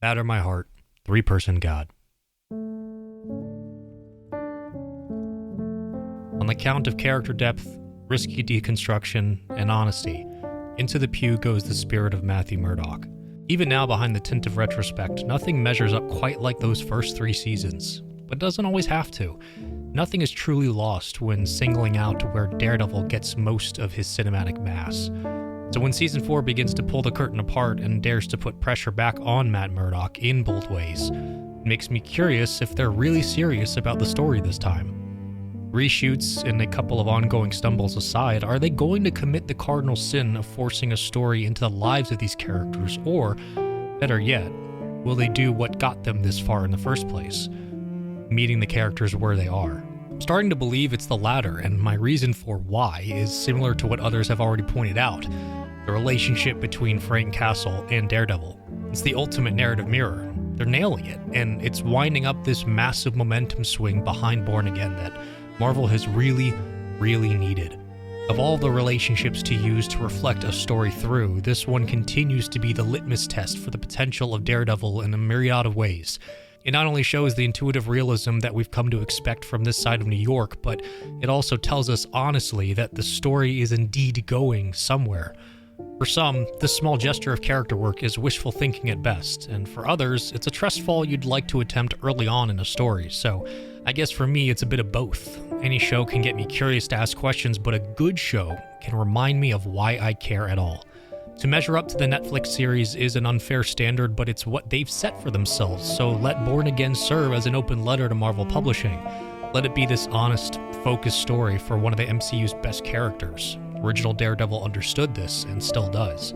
Batter my heart, three-person God. On the count of character depth, risky deconstruction, and honesty, into the pew goes the spirit of Matthew Murdock. Even now, behind the tint of retrospect, nothing measures up quite like those first 3 seasons, but doesn't always have to. Nothing is truly lost when singling out where Daredevil gets most of his cinematic mass. So when Season 4 begins to pull the curtain apart and dares to put pressure back on Matt Murdock in bold ways, it makes me curious if they're really serious about the story this time. Reshoots and a couple of ongoing stumbles aside, are they going to commit the cardinal sin of forcing a story into the lives of these characters, or, better yet, will they do what got them this far in the first place? Meeting the characters where they are. I'm starting to believe it's the latter, and my reason for why is similar to what others have already pointed out: the relationship between Frank Castle and Daredevil. It's the ultimate narrative mirror. They're nailing it, and it's winding up this massive momentum swing behind Born Again that Marvel has really, really needed. Of all the relationships to use to reflect a story through, this one continues to be the litmus test for the potential of Daredevil in a myriad of ways. It not only shows the intuitive realism that we've come to expect from this side of New York, but it also tells us honestly that the story is indeed going somewhere. For some, this small gesture of character work is wishful thinking at best, and for others, it's a trust fall you'd like to attempt early on in a story, so I guess for me it's a bit of both. Any show can get me curious to ask questions, but a good show can remind me of why I care at all. To measure up to the Netflix series is an unfair standard, but it's what they've set for themselves, so let Born Again serve as an open letter to Marvel Publishing. Let it be this honest, focused story for one of the MCU's best characters. Original Daredevil understood this, and still does.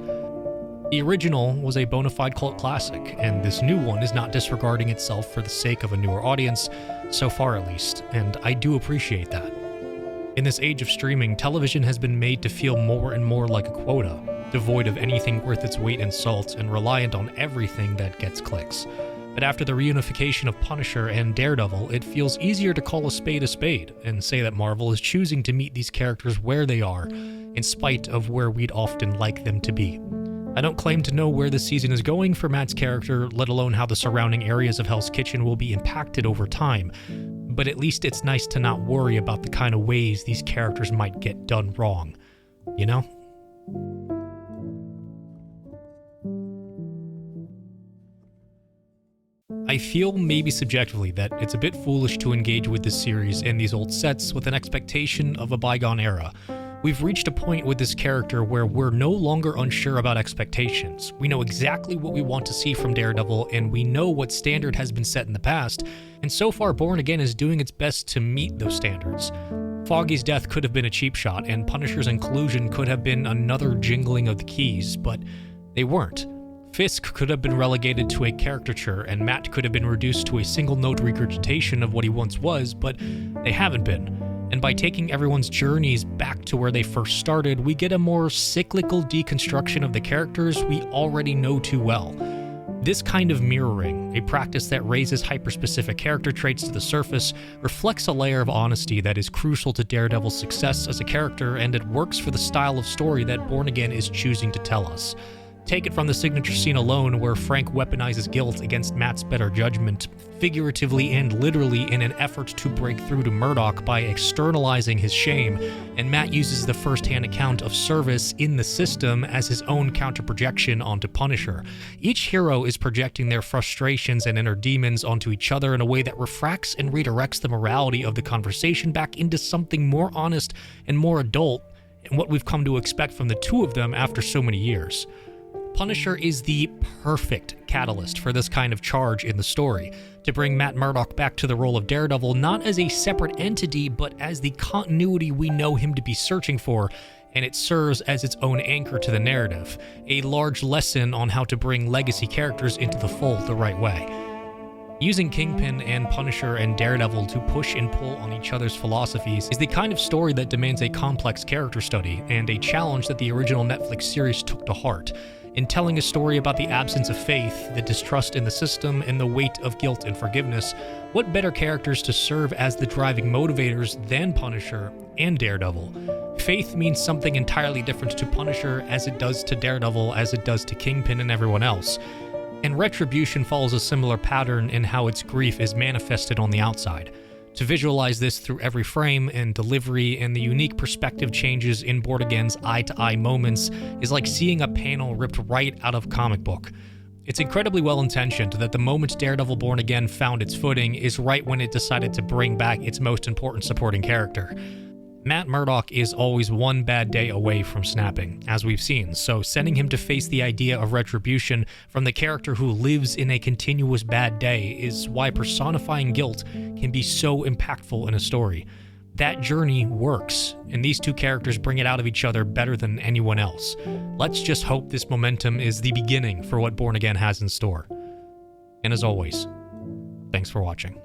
The original was a bona fide cult classic, and this new one is not disregarding itself for the sake of a newer audience, so far at least, and I do appreciate that. In this age of streaming, television has been made to feel more and more like a quota, devoid of anything worth its weight in salt and reliant on everything that gets clicks. But after the reunification of Punisher and Daredevil, it feels easier to call a spade and say that Marvel is choosing to meet these characters where they are, in spite of where we'd often like them to be. I don't claim to know where this season is going for Matt's character, let alone how the surrounding areas of Hell's Kitchen will be impacted over time, but at least it's nice to not worry about the kind of ways these characters might get done wrong, you know? I feel, maybe subjectively, that it's a bit foolish to engage with this series and these old sets with an expectation of a bygone era. We've reached a point with this character where we're no longer unsure about expectations. We know exactly what we want to see from Daredevil, and we know what standard has been set in the past, and so far Born Again is doing its best to meet those standards. Foggy's death could have been a cheap shot, and Punisher's inclusion could have been another jingling of the keys, but they weren't. Fisk could have been relegated to a caricature, and Matt could have been reduced to a single-note regurgitation of what he once was, but they haven't been. And by taking everyone's journeys back to where they first started, we get a more cyclical deconstruction of the characters we already know too well. This kind of mirroring, a practice that raises hyper-specific character traits to the surface, reflects a layer of honesty that is crucial to Daredevil's success as a character, and it works for the style of story that Born Again is choosing to tell us. Take it from the signature scene alone, where Frank weaponizes guilt against Matt's better judgment, figuratively and literally in an effort to break through to Murdock by externalizing his shame, and Matt uses the first-hand account of service in the system as his own counter-projection onto Punisher. Each hero is projecting their frustrations and inner demons onto each other in a way that refracts and redirects the morality of the conversation back into something more honest and more adult, and what we've come to expect from the two of them after so many years. Punisher is the perfect catalyst for this kind of charge in the story, to bring Matt Murdock back to the role of Daredevil not as a separate entity, but as the continuity we know him to be searching for, and it serves as its own anchor to the narrative, a large lesson on how to bring legacy characters into the fold the right way. Using Kingpin and Punisher and Daredevil to push and pull on each other's philosophies is the kind of story that demands a complex character study, and a challenge that the original Netflix series took to heart. In telling a story about the absence of faith, the distrust in the system, and the weight of guilt and forgiveness, what better characters to serve as the driving motivators than Punisher and Daredevil? Faith means something entirely different to Punisher as it does to Daredevil, as it does to Kingpin and everyone else. And Retribution follows a similar pattern in how its grief is manifested on the outside. To visualize this through every frame and delivery and the unique perspective changes in Born Again's eye-to-eye moments is like seeing a panel ripped right out of comic book. It's incredibly well-intentioned that the moment Daredevil Born Again found its footing is right when it decided to bring back its most important supporting character. Matt Murdock is always one bad day away from snapping, as we've seen, so sending him to face the idea of retribution from the character who lives in a continuous bad day is why personifying guilt can be so impactful in a story. That journey works, and these two characters bring it out of each other better than anyone else. Let's just hope this momentum is the beginning for what Born Again has in store. And as always, thanks for watching.